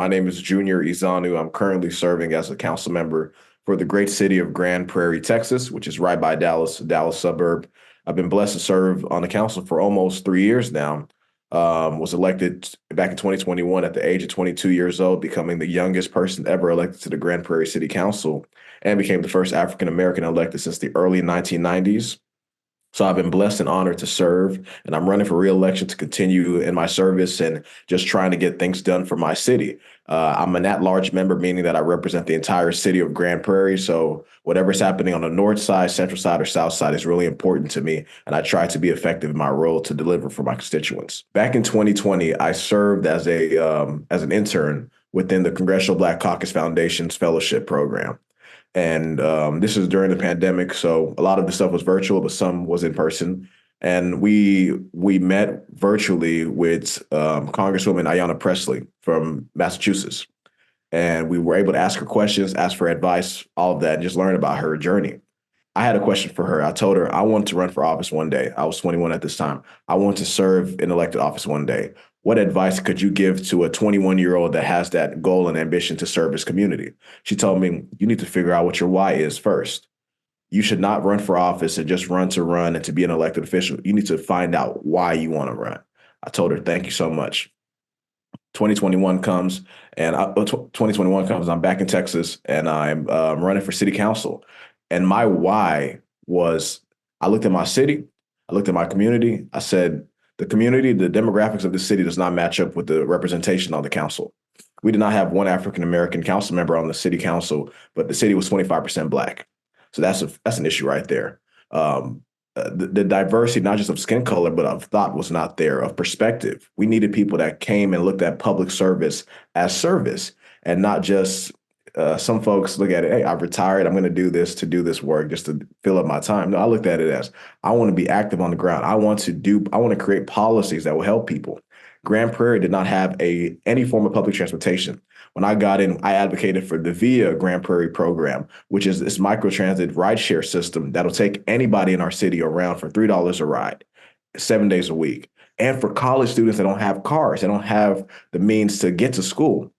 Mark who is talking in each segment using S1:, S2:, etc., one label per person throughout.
S1: My name is Junior Ezeonu. I'm currently serving as a council member for the great city of Grand Prairie, Texas, which is right by Dallas, a Dallas suburb. I've been blessed to serve on the council for almost 3 years now. Was elected back in 2021 at the age of 22 years old, becoming the youngest person ever elected to the Grand Prairie City Council, and became the first African American elected since the early 1990s. So I've been blessed and honored to serve, and I'm running for reelection to continue in my service and just trying to get things done for my city. I'm an at-large member, meaning that I represent the entire city of Grand Prairie. So whatever's happening on the north side, central side, or south side is really important to me, and I try to be effective in my role to deliver for my constituents. Back in 2020, I served as an intern within the Congressional Black Caucus Foundation's fellowship program. And this was during the pandemic, so a lot of the stuff was virtual, but some was in person. And we met virtually with Congresswoman Ayanna Pressley from Massachusetts, and we were able to ask her questions, ask for advice, all of that, and just learn about her journey. I had a question for her. I told her I wanted to run for office one day. I was 21 at this time. I want to serve in elected office one day. What advice could you give to a 21-year-old that has that goal and ambition to serve his community? She told me, you need to figure out what your why is first. You should not run for office and just run to run and to be an elected official. You need to find out why you want to run. I told her, thank you so much. 2021 comes and 2021 comes. I'm back in Texas and I'm running for city council. And my why was I looked at my city, I looked at my community. I said, the community, the demographics of the city does not match up with the representation on the council. We did not have one African American council member on the city council, but the city was 25% Black. So that's an issue right there. The diversity, not just of skin color, but of thought was not there, of perspective. We needed people that came and looked at public service as service and not just some folks look at it, hey, I've retired. I'm going to do this to do this work just to fill up my time. No, I looked at it as I want to be active on the ground. I want to create policies that will help people. Grand Prairie did not have any form of public transportation. When I got in, I advocated for the VIA Grand Prairie program, which is this microtransit rideshare system that'll take anybody in our city around for $3 a ride, 7 days a week. And for college students that don't have cars, they don't have the means to get to school.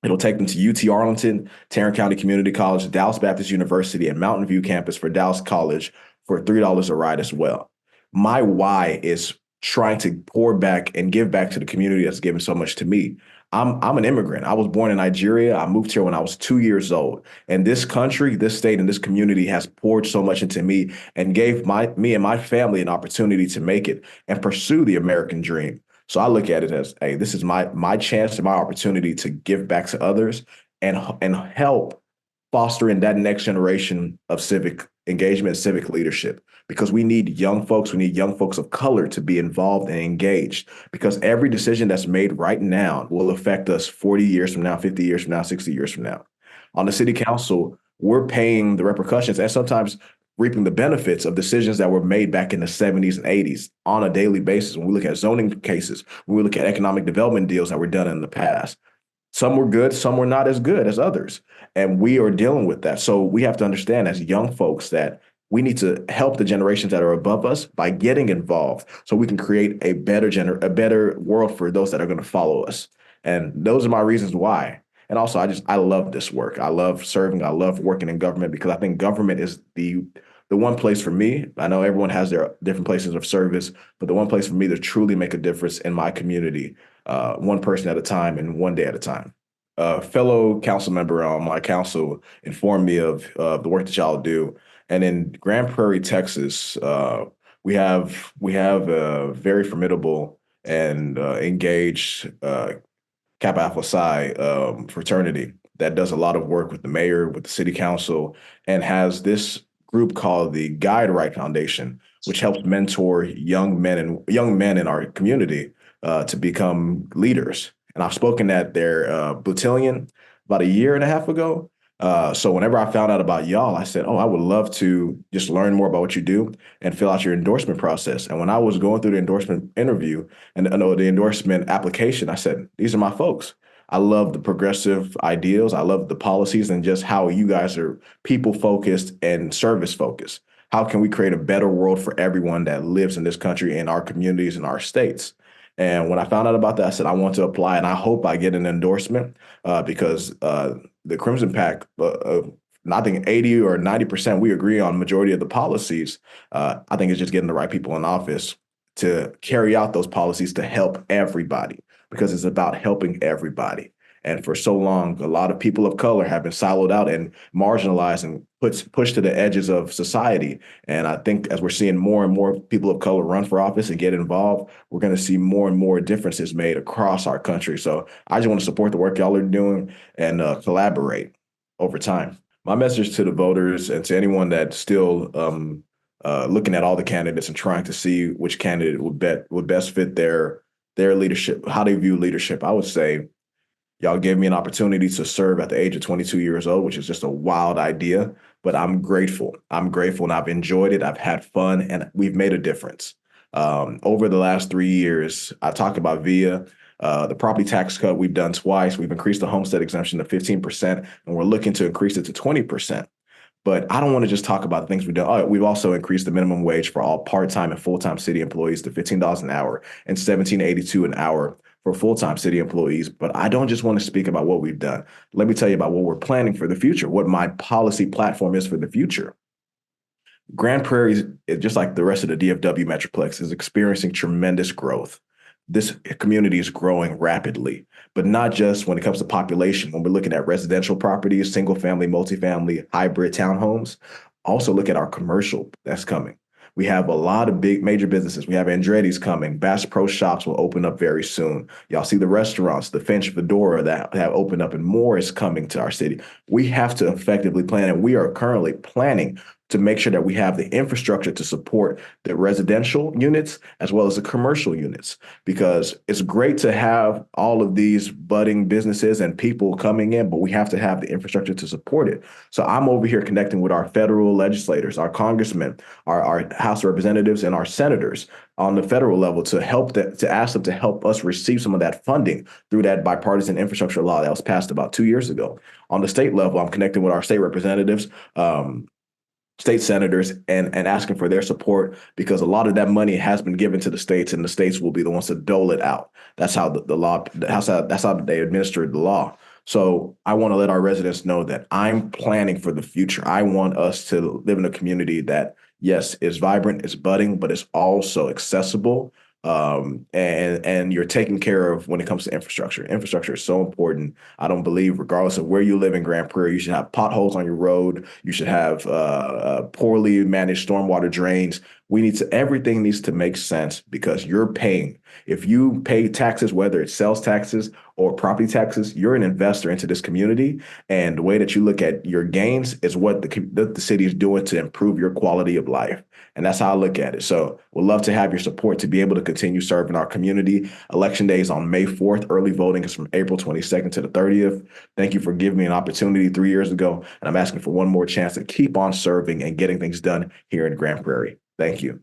S1: It'll take them to UT Arlington, Tarrant County Community College, Dallas Baptist University, and Mountain View campus for Dallas College for $3 a ride as well. My why is trying to pour back and give back to the community that's given so much to me. I'm an immigrant. I was born in Nigeria. I moved here when I was 2 years old. And this country, this state, and this community has poured so much into me and gave me and my family an opportunity to make it and pursue the American dream. So I look at it as, hey, this is my chance and my opportunity to give back to others and help fostering that next generation of civic engagement, civic leadership, because we need young folks, we need young folks of color to be involved and engaged, because every decision that's made right now will affect us 40 years from now, 50 years from now, 60 years from now. On the city council, we're paying the repercussions and sometimes reaping the benefits of decisions that were made back in the 70s and 80s on a daily basis. When we look at zoning cases, when we look at economic development deals that were done in the past, some were good, some were not as good as others. And we are dealing with that. So we have to understand as young folks that we need to help the generations that are above us by getting involved so we can create a better world for those that are going to follow us. And those are my reasons why. And also, I love this work. I love serving. I love working in government because I think government is the one place for me. I know everyone has their different places of service, but the one place for me to truly make a difference in my community, one person at a time and one day at a time. A fellow council member on my council informed me of the work that y'all do. And in Grand Prairie, Texas, we have a very formidable and engaged Kappa Alpha Psi fraternity that does a lot of work with the mayor, with the city council, and has this group called the Guide Right Foundation, which helps mentor young men in our community to become leaders. And I've spoken at their battalion about a year and a half ago. So whenever I found out about y'all, I said, oh, I would love to just learn more about what you do and fill out your endorsement process. And when I was going through the endorsement interview and the endorsement application, I said, these are my folks. I love the progressive ideals. I love the policies and just how you guys are people focused and service focused. How can we create a better world for everyone that lives in this country, in our communities, in our states? And when I found out about that, I said, I want to apply and I hope I get an endorsement because the Crimson Pact, I think 80 or 90%, we agree on majority of the policies. I think it's just getting the right people in office to carry out those policies to help everybody because it's about helping everybody. And for so long, a lot of people of color have been siloed out and marginalized and pushed to the edges of society. And I think as we're seeing more and more people of color run for office and get involved, we're going to see more and more differences made across our country. So I just want to support the work y'all are doing and collaborate over time. My message to the voters and to anyone that's still looking at all the candidates and trying to see which candidate would best fit their leadership, how they view leadership, I would say y'all gave me an opportunity to serve at the age of 22 years old, which is just a wild idea, but I'm grateful. I'm grateful and I've enjoyed it. I've had fun and we've made a difference. Over the last 3 years, I talked about via the property tax cut we've done twice. We've increased the homestead exemption to 15%, and we're looking to increase it to 20%. But I don't want to just talk about the things we've done. We've also increased the minimum wage for all part-time and full-time city employees to $15 an hour and $17.82 an hour for full-time city employees. But I don't just want to speak about what we've done. Let me tell you about what we're planning for the future, what my policy platform is for the future. Grand Prairie, just like the rest of the DFW Metroplex, is experiencing tremendous growth. This community is growing rapidly, but not just when it comes to population. When we're looking at residential properties, single family, multifamily, hybrid townhomes, also look at our commercial that's coming. We have a lot of big major businesses. We have Andretti's coming. Bass Pro Shops will open up very soon. Y'all see the restaurants, the Finch Fedora that have opened up, and more is coming to our city. We have to effectively plan, and we are currently planning to make sure that we have the infrastructure to support the residential units as well as the commercial units, because it's great to have all of these budding businesses and people coming in, but we have to have the infrastructure to support it. So I'm over here connecting with our federal legislators, our congressmen, our House representatives, and our senators on the federal level to to ask them to help us receive some of that funding through that bipartisan infrastructure law that was passed about 2 years ago. On the state level, I'm connecting with our state representatives, state senators, and asking for their support because a lot of that money has been given to the states, and the states will be the ones to dole it out. That's how the law. That's how they administer the law. So I want to let our residents know that I'm planning for the future. I want us to live in a community that, yes, is vibrant, is budding, but it's also accessible. And you're taken care of when it comes to infrastructure. Infrastructure is so important. I don't believe, regardless of where you live in Grand Prairie, you should have potholes on your road. You should have poorly managed stormwater drains. Everything needs to make sense because you're paying. If you pay taxes, whether it's sales taxes or property taxes, you're an investor into this community. And the way that you look at your gains is what the city is doing to improve your quality of life. And that's how I look at it. So we'd love to have your support to be able to continue serving our community. Election day is on May 4th. Early voting is from April 22nd to the 30th. Thank you for giving me an opportunity 3 years ago. And I'm asking for one more chance to keep on serving and getting things done here in Grand Prairie. Thank you.